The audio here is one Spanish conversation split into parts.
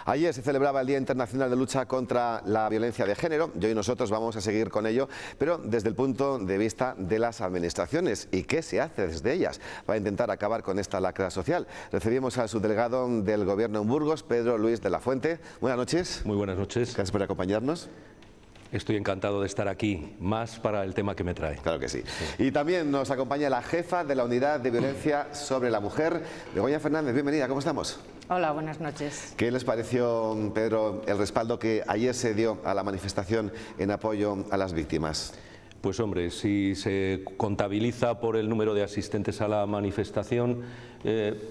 Ayer se celebraba el Día Internacional de Lucha contra la Violencia de Género y hoy nosotros vamos a seguir con ello, pero desde el punto de vista de las administraciones y qué se hace desde ellas para intentar acabar con esta lacra social. Recibimos al subdelegado del Gobierno en Burgos, Pedro Luis de la Fuente. Buenas noches. Muy buenas noches. Gracias por acompañarnos. Estoy encantado de estar aquí, más para el tema que me trae. Claro que sí. Y también nos acompaña la jefa de la Unidad de Violencia sobre la Mujer, Begoña Fernández. Bienvenida, ¿cómo estamos? Hola, buenas noches. ¿Qué les pareció, Pedro, el respaldo que ayer se dio a la manifestación en apoyo a las víctimas? Pues hombre, si se contabiliza por el número de asistentes a la manifestación,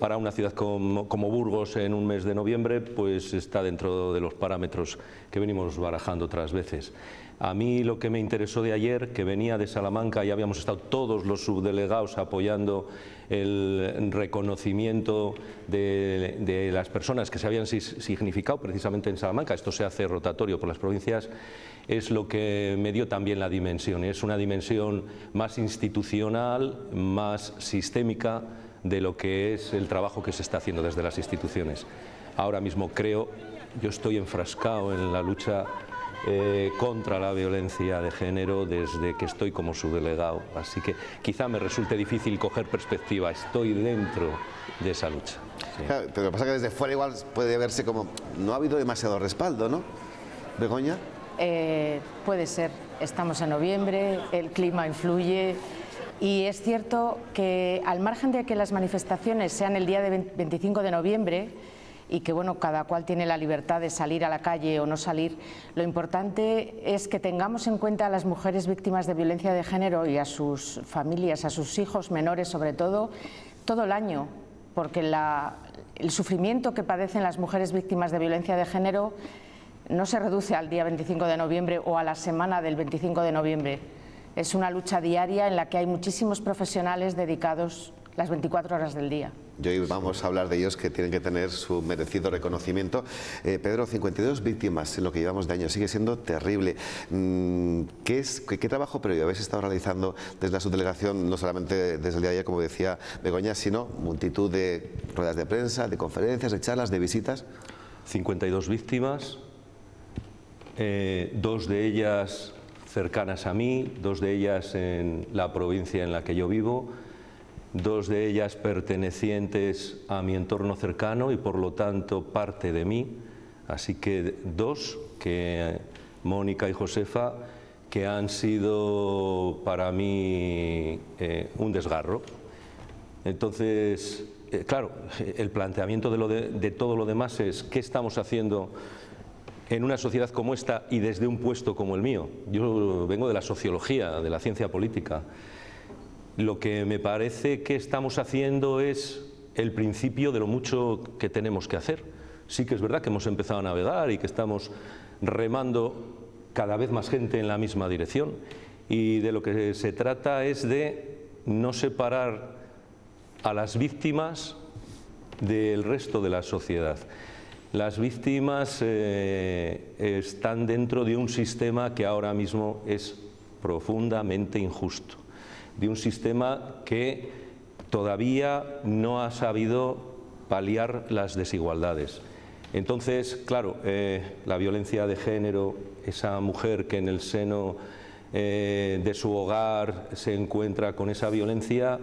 para una ciudad como Burgos en un mes de noviembre, pues está dentro de los parámetros que venimos barajando otras veces. A mí lo que me interesó de ayer, que venía de Salamanca y habíamos estado todos los subdelegados apoyando el reconocimiento de las personas que se habían significado precisamente en Salamanca, esto se hace rotatorio por las provincias, es lo que me dio también la dimensión. Es una dimensión más institucional, más sistémica de lo que es el trabajo que se está haciendo desde las instituciones. Ahora mismo yo estoy enfrascado en la lucha contra la violencia de género desde que estoy como subdelegado, así que quizá me resulte difícil coger perspectiva, estoy dentro de esa lucha. Sí. Claro, pero lo que pasa es que desde fuera igual puede verse como no ha habido demasiado respaldo, ¿no? Begoña. Puede ser, estamos en noviembre, el clima influye y es cierto que al margen de que las manifestaciones sean el día de 25 de noviembre y que bueno, cada cual tiene la libertad de salir a la calle o no salir, lo importante es que tengamos en cuenta a las mujeres víctimas de violencia de género y a sus familias, a sus hijos menores sobre todo el año, porque el sufrimiento que padecen las mujeres víctimas de violencia de género no se reduce al día 25 de noviembre o a la semana del 25 de noviembre. Es una lucha diaria en la que hay muchísimos profesionales dedicados las 24 horas del día. Y hoy vamos a hablar de ellos que tienen que tener su merecido reconocimiento. Pedro, 52 víctimas en lo que llevamos de año, sigue siendo terrible. ¿Qué trabajo previo habéis estado realizando desde la subdelegación, no solamente desde el día de ayer, como decía Begoña, sino multitud de ruedas de prensa, de conferencias, de charlas, de visitas? 52 víctimas, 2 de ellas cercanas a mí, 2 de ellas en la provincia en la que yo vivo, 2 de ellas pertenecientes a mi entorno cercano y por lo tanto parte de mí, así que 2, que Mónica y Josefa, que han sido para mí un desgarro. Entonces, claro, el planteamiento de todo lo demás es ¿qué estamos haciendo en una sociedad como esta y desde un puesto como el mío? Yo vengo de la sociología, de la ciencia política. Lo que me parece que estamos haciendo es el principio de lo mucho que tenemos que hacer. Sí que es verdad que hemos empezado a navegar y que estamos remando cada vez más gente en la misma dirección y de lo que se trata es de no separar a las víctimas del resto de la sociedad. Las víctimas están dentro de un sistema que ahora mismo es profundamente injusto, de un sistema que todavía no ha sabido paliar las desigualdades. Entonces, claro, la violencia de género, esa mujer que en el seno de su hogar se encuentra con esa violencia,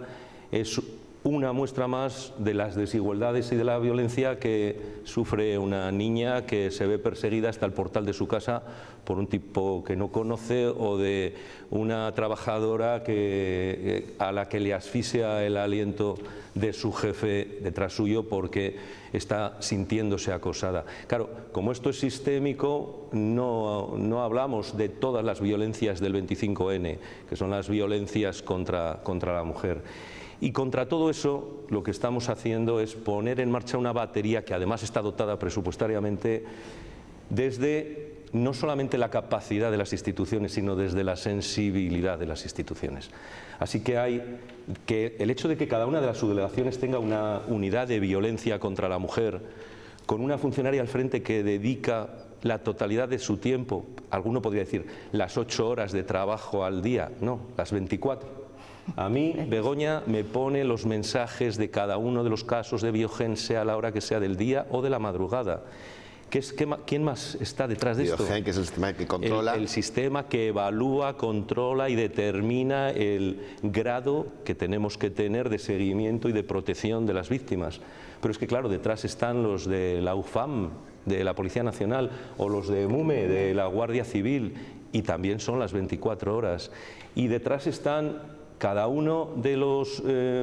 es una muestra más de las desigualdades y de la violencia que sufre una niña que se ve perseguida hasta el portal de su casa por un tipo que no conoce o de una trabajadora a la que le asfixia el aliento de su jefe detrás suyo porque está sintiéndose acosada. Claro, como esto es sistémico, no hablamos de todas las violencias del 25N, que son las violencias contra la mujer. Y contra todo eso lo que estamos haciendo es poner en marcha una batería que además está dotada presupuestariamente desde no solamente la capacidad de las instituciones, sino desde la sensibilidad de las instituciones. Así que el hecho de que cada una de las subdelegaciones tenga una unidad de violencia contra la mujer, con una funcionaria al frente que dedica la totalidad de su tiempo, alguno podría decir las 8 horas de trabajo al día, no, las 24. A mí, Begoña me pone los mensajes de cada uno de los casos de Biogen, sea a la hora que sea del día o de la madrugada. ¿Quién más está detrás de esto? Biogen, que es el sistema que controla. El sistema que evalúa, controla y determina el grado que tenemos que tener de seguimiento y de protección de las víctimas. Pero es que, claro, detrás están los de la UFAM, de la Policía Nacional, o los de MUME, de la Guardia Civil, y también son las 24 horas. Y detrás están cada uno de los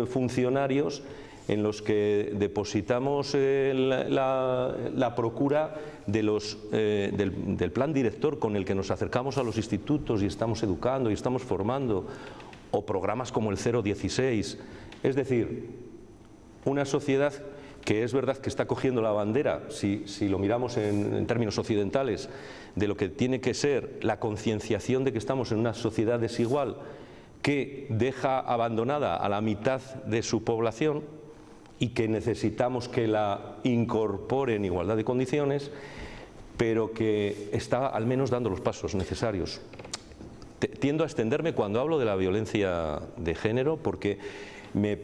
funcionarios en los que depositamos la procura del plan director con el que nos acercamos a los institutos y estamos educando y estamos formando, o programas como el 016. Es decir, una sociedad que es verdad que está cogiendo la bandera, si lo miramos en términos occidentales, de lo que tiene que ser la concienciación de que estamos en una sociedad desigual que deja abandonada a la mitad de su población y que necesitamos que la incorpore en igualdad de condiciones, pero que está al menos dando los pasos necesarios. Tiendo a extenderme cuando hablo de la violencia de género porque me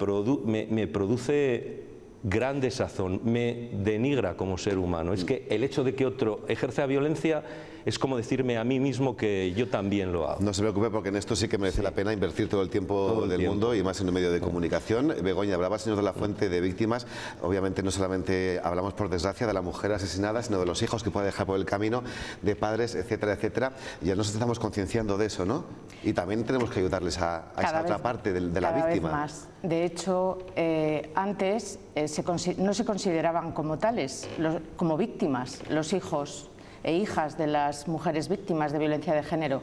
produce gran desazón, me denigra como ser humano. Es que el hecho de que otro ejerza violencia es como decirme a mí mismo que yo también lo hago. No se preocupe, porque en esto sí que merece la pena invertir todo el tiempo del mundo y más en un medio de comunicación. Begoña, hablaba el señor de la Fuente de víctimas. Obviamente no solamente hablamos, por desgracia, de la mujer asesinada, sino de los hijos que puede dejar por el camino, de padres, etcétera, etcétera. Ya nos estamos concienciando de eso, ¿no? Y también tenemos que ayudarles a esa otra parte de la víctima. Cada vez más. De hecho, antes no se consideraban como tales, como víctimas, los hijos e hijas de las mujeres víctimas de violencia de género.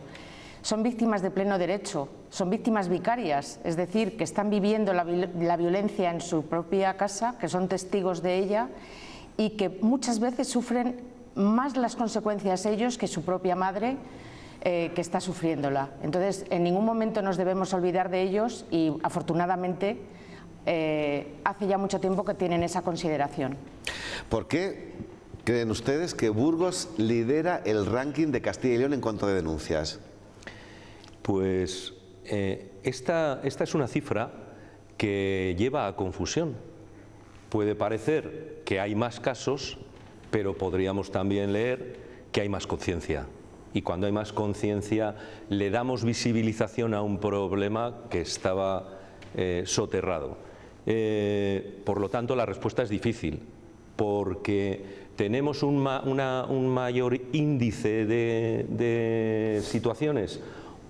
Son víctimas de pleno derecho, son víctimas vicarias, es decir, que están viviendo la violencia en su propia casa, que son testigos de ella y que muchas veces sufren más las consecuencias ellos que su propia madre, que está sufriéndola. Entonces, en ningún momento nos debemos olvidar de ellos y, afortunadamente, hace ya mucho tiempo que tienen esa consideración. ¿Por qué creen ustedes que Burgos lidera el ranking de Castilla y León en cuanto a denuncias? Pues esta es una cifra que lleva a confusión. Puede parecer que hay más casos, pero podríamos también leer que hay más conciencia. Y cuando hay más conciencia, le damos visibilización a un problema que estaba soterrado. Por lo tanto, la respuesta es difícil, porque tenemos un mayor índice de situaciones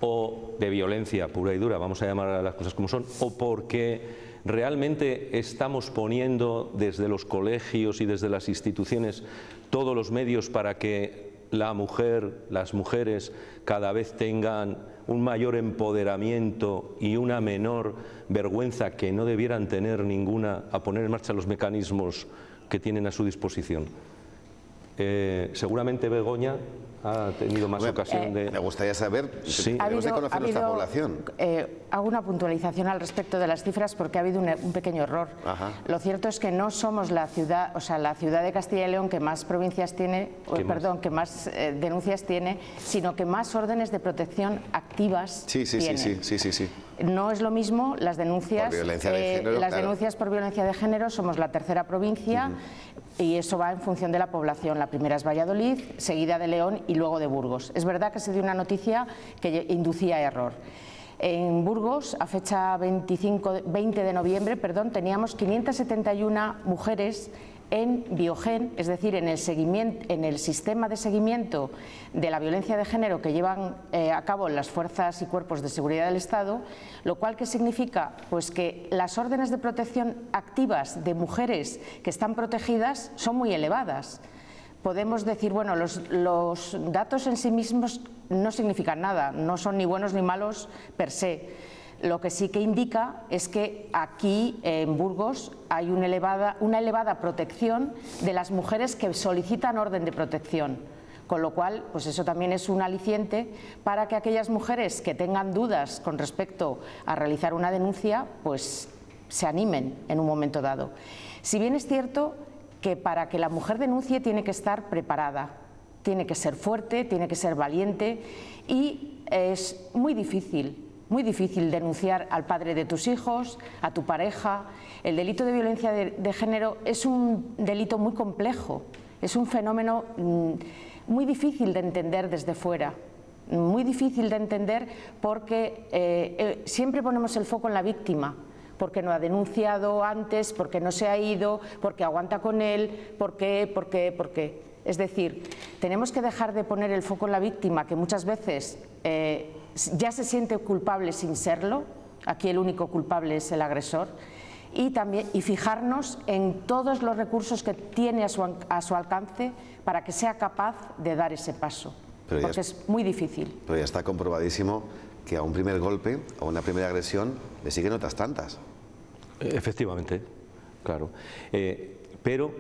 o de violencia pura y dura, vamos a llamar a las cosas como son, o porque realmente estamos poniendo desde los colegios y desde las instituciones todos los medios para que la mujer, las mujeres cada vez tengan un mayor empoderamiento y una menor vergüenza que no debieran tener ninguna a poner en marcha los mecanismos que tienen a su disposición. Seguramente Begoña ha tenido más ocasión de... Me gustaría saber, sí. Debemos de conocer nuestra población. Hago una puntualización al respecto de las cifras porque ha habido un pequeño error. Ajá. Lo cierto es que no somos la ciudad, la ciudad de Castilla y León que más provincias tiene, que más denuncias tiene, sino que más órdenes de protección activas tiene. Sí. No es lo mismo las denuncias por violencia de género, denuncias por violencia de género, somos la tercera provincia y eso va en función de la población. La primera es Valladolid, seguida de León y luego de Burgos. Es verdad que se dio una noticia que inducía error. En Burgos, a fecha 20 de noviembre, teníamos 571 mujeres en Biogen, es decir, en el sistema de seguimiento de la violencia de género que llevan a cabo las fuerzas y cuerpos de seguridad del Estado, lo cual ¿qué significa? Pues que las órdenes de protección activas de mujeres que están protegidas son muy elevadas. Podemos decir, bueno, los datos en sí mismos no significan nada, no son ni buenos ni malos per se. Lo que sí que indica es que aquí en Burgos hay una elevada protección de las mujeres que solicitan orden de protección, con lo cual pues eso también es un aliciente para que aquellas mujeres que tengan dudas con respecto a realizar una denuncia pues se animen en un momento dado. Si bien es cierto que para que la mujer denuncie tiene que estar preparada, tiene que ser fuerte, tiene que ser valiente y es muy difícil denunciar al padre de tus hijos, a tu pareja. El delito de violencia de género es un delito muy complejo Es un fenómeno muy difícil de entender desde fuera, muy difícil de entender porque siempre ponemos el foco en la víctima, porque no ha denunciado antes, porque no se ha ido, porque aguanta con él, ¿por qué? Es decir, tenemos que dejar de poner el foco en la víctima, que muchas veces ya se siente culpable sin serlo, aquí el único culpable es el agresor, y fijarnos en todos los recursos que tiene a su alcance para que sea capaz de dar ese paso, porque es muy difícil. Pero ya está comprobadísimo que a un primer golpe, a una primera agresión, le siguen otras tantas. Efectivamente, claro. Pero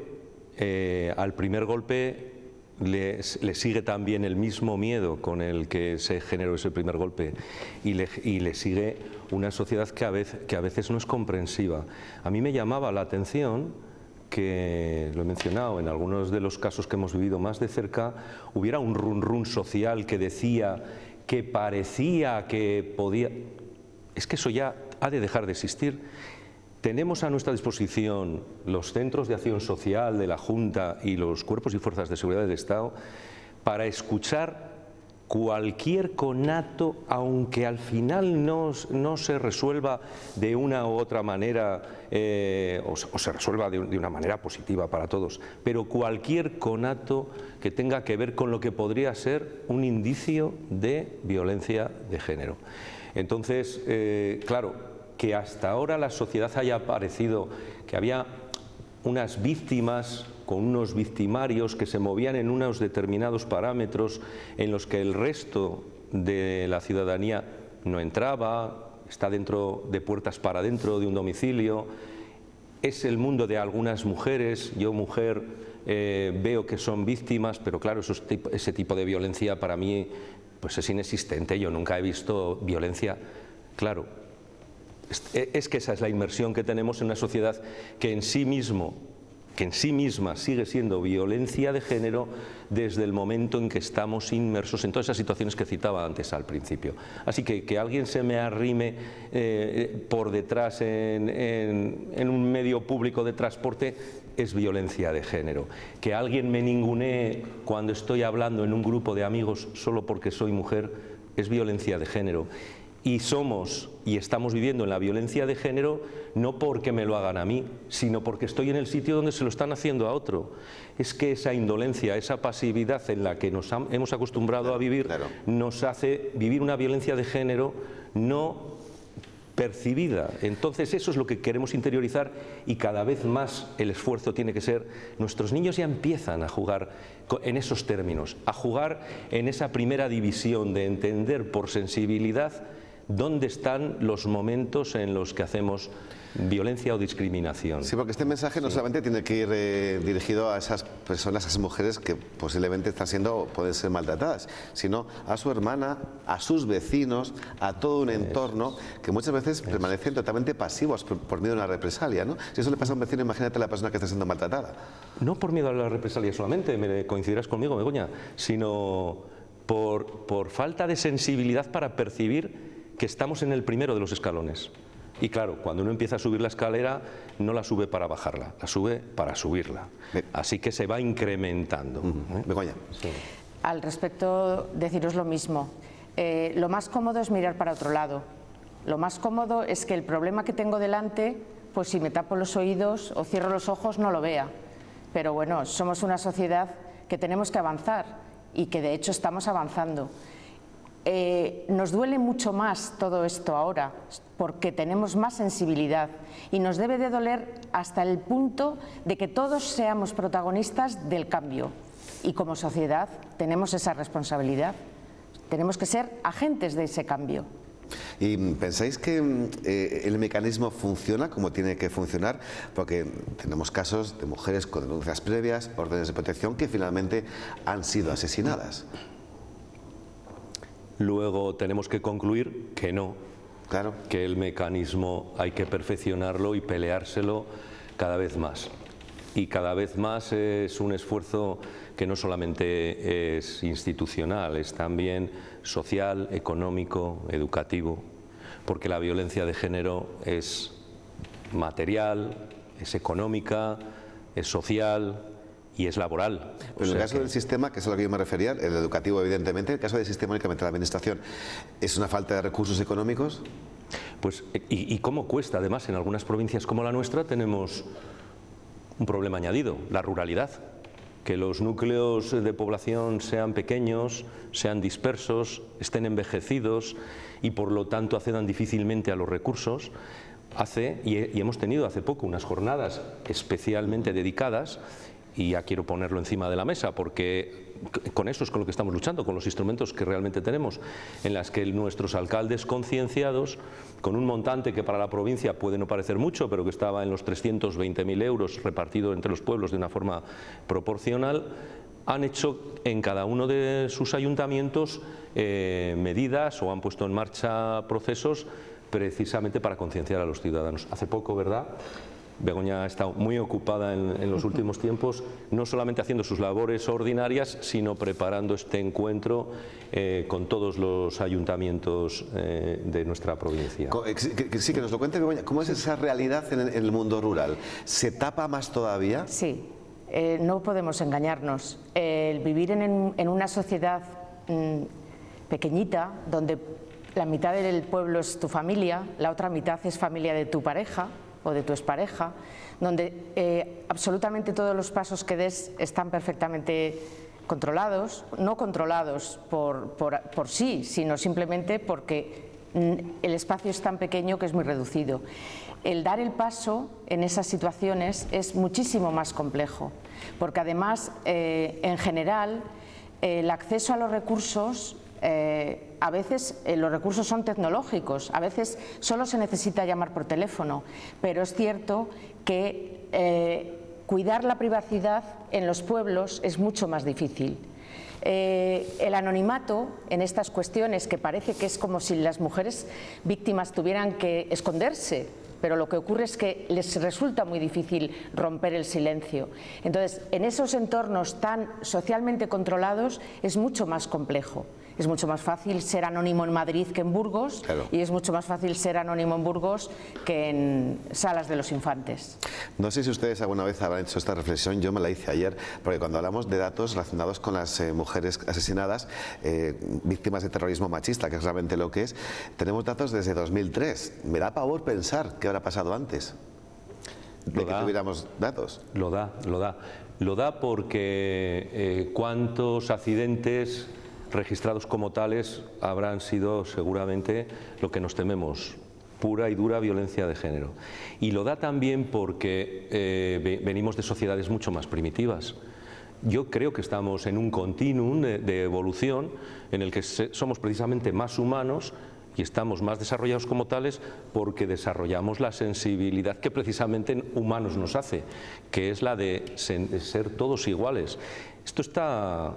al primer golpe le sigue también el mismo miedo con el que se generó ese primer golpe y le sigue una sociedad que a veces no es comprensiva. A mí me llamaba la atención que, lo he mencionado, en algunos de los casos que hemos vivido más de cerca, hubiera un run social que decía, que parecía que podía... Es que eso ya ha de dejar de existir. Tenemos a nuestra disposición los centros de acción social de la Junta y los cuerpos y fuerzas de seguridad del Estado para escuchar cualquier conato, aunque al final no se resuelva de una u otra manera o se resuelva de una manera positiva para todos, pero cualquier conato que tenga que ver con lo que podría ser un indicio de violencia de género. Entonces, claro, que hasta ahora la sociedad haya parecido que había unas víctimas con unos victimarios que se movían en unos determinados parámetros en los que el resto de la ciudadanía no entraba, está dentro de puertas para dentro de un domicilio, es el mundo de algunas mujeres, yo mujer veo que son víctimas, pero claro, ese tipo de violencia para mí pues es inexistente, yo nunca he visto violencia, claro. Es que esa es la inmersión que tenemos en una sociedad que en sí misma sigue siendo violencia de género desde el momento en que estamos inmersos en todas esas situaciones que citaba antes al principio. Así que alguien se me arrime por detrás en un medio público de transporte es violencia de género. Que alguien me ningunee cuando estoy hablando en un grupo de amigos solo porque soy mujer es violencia de género. Y somos y estamos viviendo en la violencia de género no porque me lo hagan a mí, sino porque estoy en el sitio donde se lo están haciendo a otro. Es que esa indolencia, esa pasividad en la que nos hemos acostumbrado a vivir, nos hace vivir una violencia de género no percibida. Entonces eso es lo que queremos interiorizar y cada vez más el esfuerzo tiene que ser, nuestros niños ya empiezan a jugar en esos términos, a jugar en esa primera división de entender por sensibilidad dónde están los momentos en los que hacemos violencia o discriminación. Sí, porque este mensaje no solamente tiene que ir dirigido a esas personas, a esas mujeres que posiblemente pueden ser maltratadas, sino a su hermana, a sus vecinos, a todo un entorno que muchas veces permanecen totalmente pasivos por miedo a una represalia, ¿no? Si eso le pasa a un vecino, imagínate a la persona que está siendo maltratada. No por miedo a la represalia solamente, me coincidirás conmigo, Begoña, sino por falta de sensibilidad para percibir que estamos en el primero de los escalones. Y claro, cuando uno empieza a subir la escalera, no la sube para bajarla, la sube para subirla. Así que se va incrementando. Begoña. Sí. Al respecto, deciros lo mismo. Lo más cómodo es mirar para otro lado. Lo más cómodo es que el problema que tengo delante, pues si me tapo los oídos o cierro los ojos, no lo vea. Pero bueno, somos una sociedad que tenemos que avanzar y que de hecho estamos avanzando. Nos duele mucho más todo esto ahora porque tenemos más sensibilidad y nos debe de doler hasta el punto de que todos seamos protagonistas del cambio y como sociedad tenemos esa responsabilidad, tenemos que ser agentes de ese cambio. ¿Y pensáis que el mecanismo funciona como tiene que funcionar? Porque tenemos casos de mujeres con denuncias previas, órdenes de protección que finalmente han sido asesinadas. Luego tenemos que concluir que no, claro, que el mecanismo hay que perfeccionarlo y peleárselo cada vez más. Y cada vez más es un esfuerzo que no solamente es institucional, es también social, económico, educativo, porque la violencia de género es material, es económica, es social y es laboral. Pero en el caso del sistema, que es a lo que yo me refería, el educativo evidentemente, en el caso del sistema únicamente de la administración, ¿es una falta de recursos económicos? Pues, y cómo cuesta, además, en algunas provincias como la nuestra tenemos un problema añadido, la ruralidad. Que los núcleos de población sean pequeños, sean dispersos, estén envejecidos y por lo tanto accedan difícilmente a los recursos. Y hemos tenido hace poco unas jornadas especialmente dedicadas, y ya quiero ponerlo encima de la mesa porque con eso es con lo que estamos luchando, con los instrumentos que realmente tenemos, en las que nuestros alcaldes concienciados, con un montante que para la provincia puede no parecer mucho, pero que estaba en los 320.000 euros repartido entre los pueblos de una forma proporcional, han hecho en cada uno de sus ayuntamientos medidas o han puesto en marcha procesos precisamente para concienciar a los ciudadanos. Hace poco, ¿verdad?, Begoña ha estado muy ocupada en los últimos tiempos, no solamente haciendo sus labores ordinarias, sino preparando este encuentro con todos los ayuntamientos de nuestra provincia. Sí, que nos lo cuente, Begoña, ¿cómo es esa realidad en el mundo rural? ¿Se tapa más todavía? Sí, no podemos engañarnos. El vivir en una sociedad pequeñita, donde la mitad del pueblo es tu familia, la otra mitad es familia de tu pareja o de tu expareja, donde absolutamente todos los pasos que des están perfectamente controlados, no controlados por sí, sino simplemente porque el espacio es tan pequeño que es muy reducido. El dar el paso en esas situaciones es muchísimo más complejo, porque además, en general, el acceso a los recursos, a veces los recursos son tecnológicos, a veces solo se necesita llamar por teléfono, pero es cierto que cuidar la privacidad en los pueblos es mucho más difícil. El anonimato en estas cuestiones, que parece que es como si las mujeres víctimas tuvieran que esconderse, pero lo que ocurre es que les resulta muy difícil romper el silencio. Entonces, en esos entornos tan socialmente controlados es mucho más complejo. Es mucho más fácil ser anónimo en Madrid que en Burgos, claro, y es mucho más fácil ser anónimo en Burgos que en Salas de los Infantes. No sé si ustedes alguna vez habrán hecho esta reflexión, yo me la hice ayer, porque cuando hablamos de datos relacionados con las mujeres asesinadas, víctimas de terrorismo machista, que es realmente lo que es, tenemos datos desde 2003. Me da pavor pensar qué habrá pasado antes de que tuviéramos datos. Lo da porque cuántos accidentes registrados como tales habrán sido seguramente lo que nos tememos, pura y dura violencia de género. Y lo da también porque venimos de sociedades mucho más primitivas. Yo creo que estamos en un continuum de evolución en el que somos precisamente más humanos y estamos más desarrollados como tales porque desarrollamos la sensibilidad que precisamente humanos nos hace, que es la de ser todos iguales. Esto está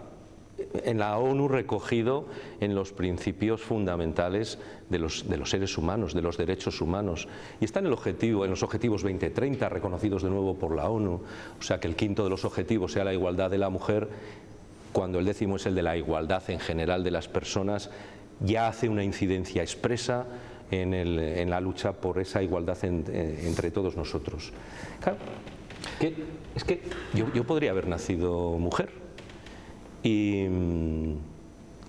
en la ONU recogido en los principios fundamentales de los seres humanos, de los derechos humanos, y está en los objetivos 2030 reconocidos de nuevo por la ONU. O sea, que el quinto de los objetivos sea la igualdad de la mujer, cuando el décimo es el de la igualdad en general de las personas, ya hace una incidencia expresa en la lucha por esa igualdad entre todos nosotros. Claro, es que yo podría haber nacido mujer. Y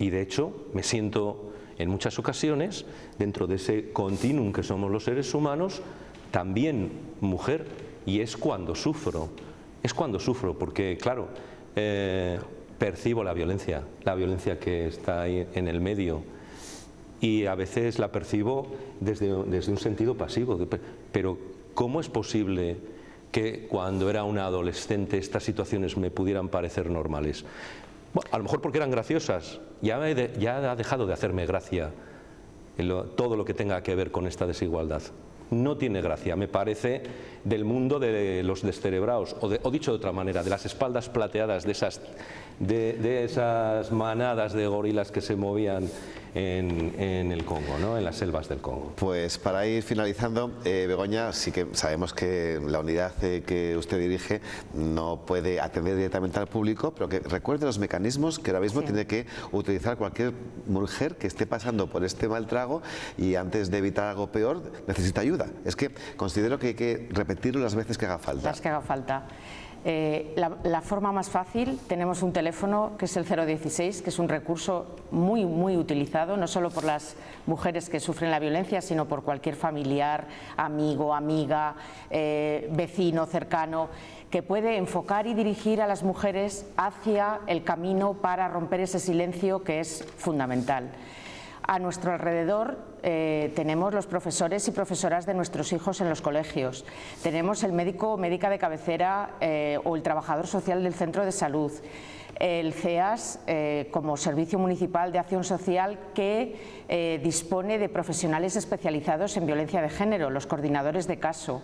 de hecho me siento en muchas ocasiones, dentro de ese continuum que somos los seres humanos, también mujer, y es cuando sufro, porque claro, percibo la violencia que está ahí en el medio, y a veces la percibo desde un sentido pasivo, pero ¿cómo es posible que cuando era una adolescente estas situaciones me pudieran parecer normales? Bueno, a lo mejor porque eran graciosas, ya ha dejado de hacerme gracia todo lo que tenga que ver con esta desigualdad. No tiene gracia, me parece del mundo de los descerebrados, o dicho de otra manera, de las espaldas plateadas de esas manadas de gorilas que se movían en el Congo, ¿no?, en las selvas del Congo. Pues para ir finalizando, Begoña, sí que sabemos que la unidad que usted dirige no puede atender directamente al público, pero que recuerde los mecanismos que ahora mismo tiene que utilizar cualquier mujer que esté pasando por este mal trago y antes de evitar algo peor necesita ayuda. Es que considero que hay que repetirlo las veces que haga falta. Las que haga falta. La forma más fácil, tenemos un teléfono que es el 016, que es un recurso muy utilizado, no solo por las mujeres que sufren la violencia, sino por cualquier familiar, amigo, amiga, vecino cercano, que puede enfocar y dirigir a las mujeres hacia el camino para romper ese silencio que es fundamental. A nuestro alrededor tenemos los profesores y profesoras de nuestros hijos en los colegios, tenemos el médico o médica de cabecera o el trabajador social del centro de salud, el CEAS como Servicio Municipal de Acción Social que dispone de profesionales especializados en violencia de género, los coordinadores de caso.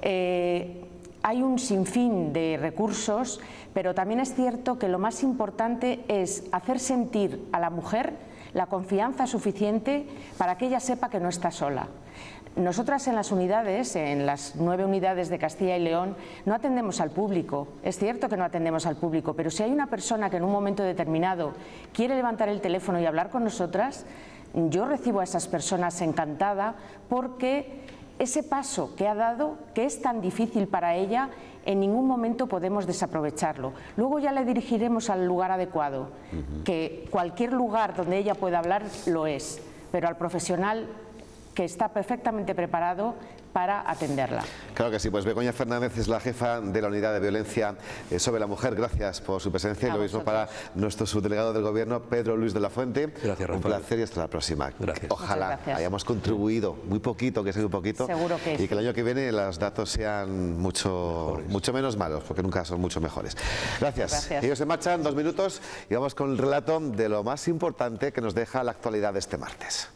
Hay un sinfín de recursos, pero también es cierto que lo más importante es hacer sentir a la mujer la confianza suficiente para que ella sepa que no está sola. Nosotras en las unidades, en las 9 unidades de Castilla y León, no atendemos al público. Es cierto que no atendemos al público, pero si hay una persona que en un momento determinado quiere levantar el teléfono y hablar con nosotras, yo recibo a esas personas encantada porque ese paso que ha dado, que es tan difícil para ella, en ningún momento podemos desaprovecharlo. Luego ya le dirigiremos al lugar adecuado, que cualquier lugar donde ella pueda hablar lo es, pero al profesional que está perfectamente preparado para atenderla. Claro que sí, pues Begoña Fernández es la jefa de la Unidad de Violencia sobre la Mujer. Gracias por su presencia y lo mismo para nuestro subdelegado del Gobierno, Pedro Luis de la Fuente. Gracias, Rafael. Un placer y hasta la próxima. Gracias. Ojalá hayamos contribuido muy poquito, que sea muy poquito, seguro que y que el año que viene los datos sean mucho menos malos, porque nunca son mucho mejores. Gracias. Ellos se marchan, 2 minutos y vamos con el relato de lo más importante que nos deja la actualidad de este martes.